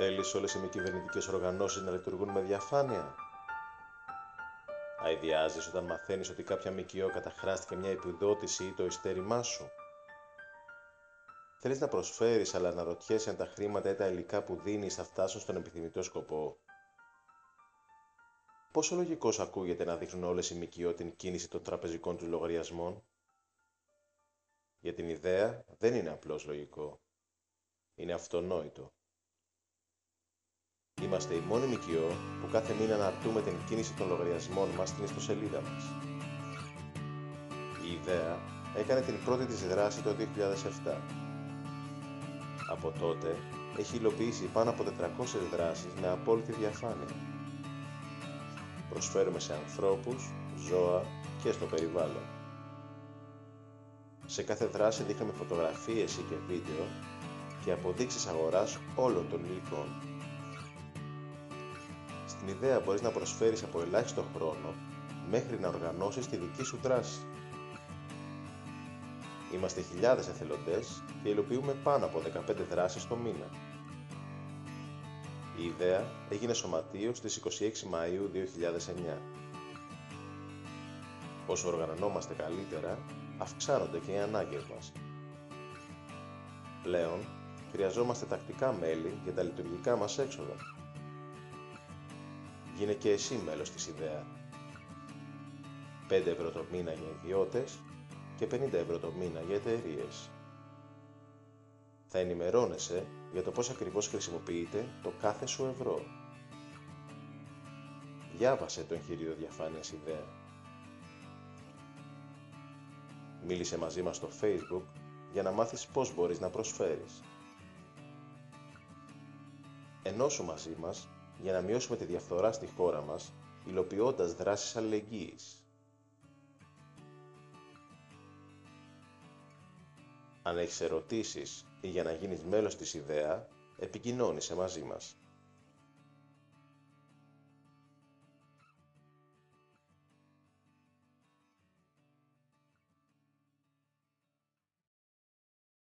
Θέλεις όλες οι μη κυβερνητικές οργανώσεις να λειτουργούν με διαφάνεια? Αηδιάζεις όταν μαθαίνεις ότι κάποια ΜΚΟ καταχράστηκε μια επιδότηση ή το ειστέρημά σου? Θέλεις να προσφέρεις, αλλά αναρωτιέσαι αν τα χρήματα ή τα υλικά που δίνεις θα φτάσουν στον επιθυμητό σκοπό? Πόσο λογικός ακούγεται να δείχνουν όλες οι ΜΚΟ την κίνηση των τραπεζικών τους λογαριασμών? Για την ιδέα δεν είναι απλώς λογικό. Είναι αυτονόητο. Είμαστε η μόνη ΜΚΟ που κάθε μήνα αναρτούμε την κίνηση των λογαριασμών μας στην ιστοσελίδα μας. Η ιδέα έκανε την πρώτη της δράση το 2007. Από τότε έχει υλοποιήσει πάνω από 400 δράσεις με απόλυτη διαφάνεια. Προσφέρουμε σε ανθρώπους, ζώα και στο περιβάλλον. Σε κάθε δράση δείχνουμε φωτογραφίες ή και βίντεο και αποδείξεις αγοράς όλων των υλικών. Στην ιδέα μπορείς να προσφέρεις από ελάχιστο χρόνο μέχρι να οργανώσεις τη δική σου δράση. Είμαστε χιλιάδες εθελοντές και υλοποιούμε πάνω από 15 δράσεις το μήνα. Η ιδέα έγινε σωματείο στις 26 Μαΐου 2009. Όσο οργανωνόμαστε καλύτερα, αυξάνονται και οι ανάγκες μας. Πλέον, χρειαζόμαστε τακτικά μέλη για τα λειτουργικά μας έξοδα. Γίνε και εσύ μέλος της ιδέα. 5 ευρώ το μήνα για ιδιώτες και 50 ευρώ το μήνα για εταιρείες. Θα ενημερώνεσαι για το πώς ακριβώς χρησιμοποιείται το κάθε σου ευρώ. Διάβασε το εγχειρίδιο διαφάνειας ιδέα. Μίλησε μαζί μας στο Facebook για να μάθεις πώς μπορείς να προσφέρεις. Ενώσου μαζί μας για να μειώσουμε τη διαφθορά στη χώρα μας, υλοποιώντας δράσεις αλληλεγγύης. Αν έχεις ερωτήσεις ή για να γίνεις μέλος της ιδέα, επικοινώνησε μαζί μας.